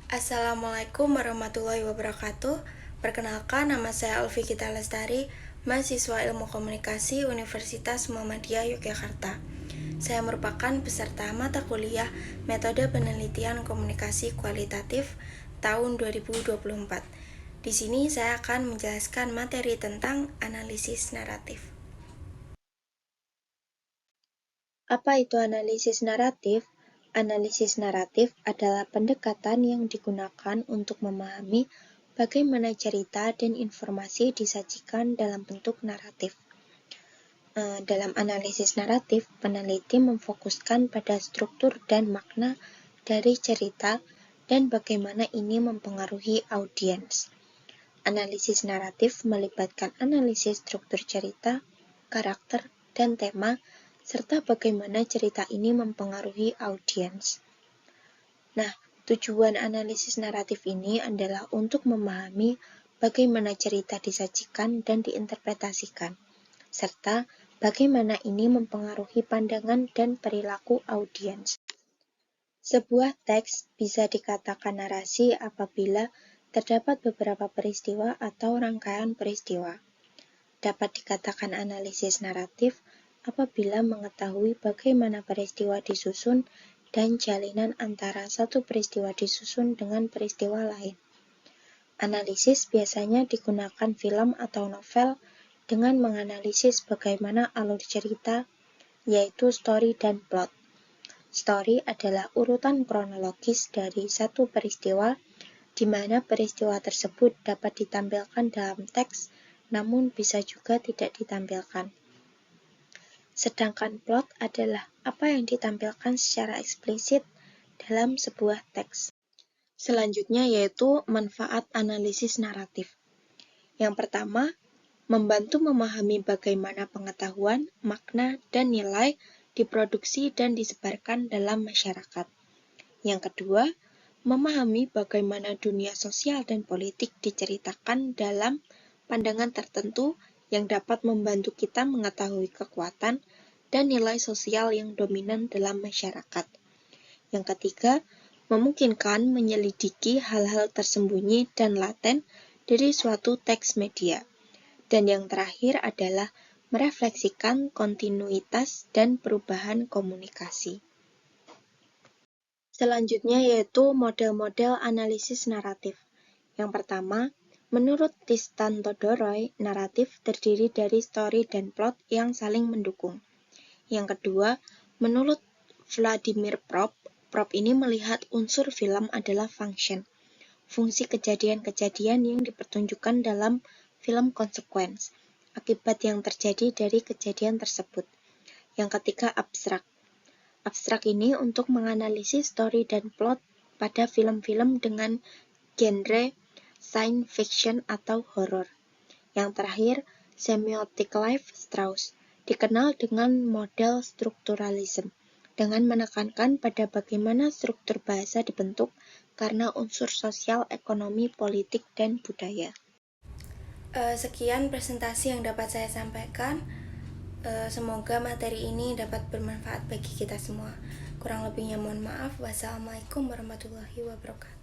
Assalamualaikum warahmatullahi wabarakatuh. Perkenalkan, nama saya Alfi Gita Lestari, mahasiswa Ilmu Komunikasi Universitas Muhammadiyah Yogyakarta. Saya merupakan peserta mata kuliah Metode Penelitian Komunikasi Kualitatif tahun 2024. Di sini saya akan menjelaskan materi tentang analisis naratif. Apa itu analisis naratif? Analisis naratif adalah pendekatan yang digunakan untuk memahami bagaimana cerita dan informasi disajikan dalam bentuk naratif. Dalam analisis naratif, peneliti memfokuskan pada struktur dan makna dari cerita dan bagaimana ini mempengaruhi audiens. Analisis naratif melibatkan analisis struktur cerita, karakter, dan tema, serta bagaimana cerita ini mempengaruhi audiens. Nah, tujuan analisis naratif ini adalah untuk memahami bagaimana cerita disajikan dan diinterpretasikan, serta bagaimana ini mempengaruhi pandangan dan perilaku audiens. Sebuah teks bisa dikatakan narasi apabila terdapat beberapa peristiwa atau rangkaian peristiwa. Dapat dikatakan analisis naratif apabila mengetahui bagaimana peristiwa disusun dan jalinan antara satu peristiwa disusun dengan peristiwa lain. Analisis biasanya digunakan film atau novel dengan menganalisis bagaimana alur cerita, yaitu story dan plot. Story adalah urutan kronologis dari satu peristiwa, di mana peristiwa tersebut dapat ditampilkan dalam teks, namun bisa juga tidak ditampilkan. Sedangkan plot adalah apa yang ditampilkan secara eksplisit dalam sebuah teks. Selanjutnya yaitu manfaat analisis naratif. Yang pertama, membantu memahami bagaimana pengetahuan, makna, dan nilai diproduksi dan disebarkan dalam masyarakat. Yang kedua, memahami bagaimana dunia sosial dan politik diceritakan dalam pandangan tertentu yang dapat membantu kita mengetahui kekuatan dan nilai sosial yang dominan dalam masyarakat. Yang ketiga, memungkinkan menyelidiki hal-hal tersembunyi dan laten dari suatu teks media. Dan yang terakhir adalah merefleksikan kontinuitas dan perubahan komunikasi. Selanjutnya yaitu model-model analisis naratif. Yang pertama, menurut Tristan Todoroy, naratif terdiri dari story dan plot yang saling mendukung. Yang kedua, menurut Vladimir Prop ini melihat unsur film adalah function, fungsi kejadian-kejadian yang dipertunjukkan dalam film consequence, akibat yang terjadi dari kejadian tersebut. Yang ketiga, abstrak. Abstrak ini untuk menganalisis story dan plot pada film-film dengan genre science fiction atau horror. Yang terakhir, semiotic Levi-Strauss, dikenal dengan model strukturalisme, dengan menekankan pada bagaimana struktur bahasa dibentuk karena unsur sosial, ekonomi, politik, dan budaya. Sekian presentasi yang dapat saya sampaikan. Semoga materi ini dapat bermanfaat bagi kita semua. Kurang lebihnya mohon maaf. Wassalamualaikum warahmatullahi wabarakatuh.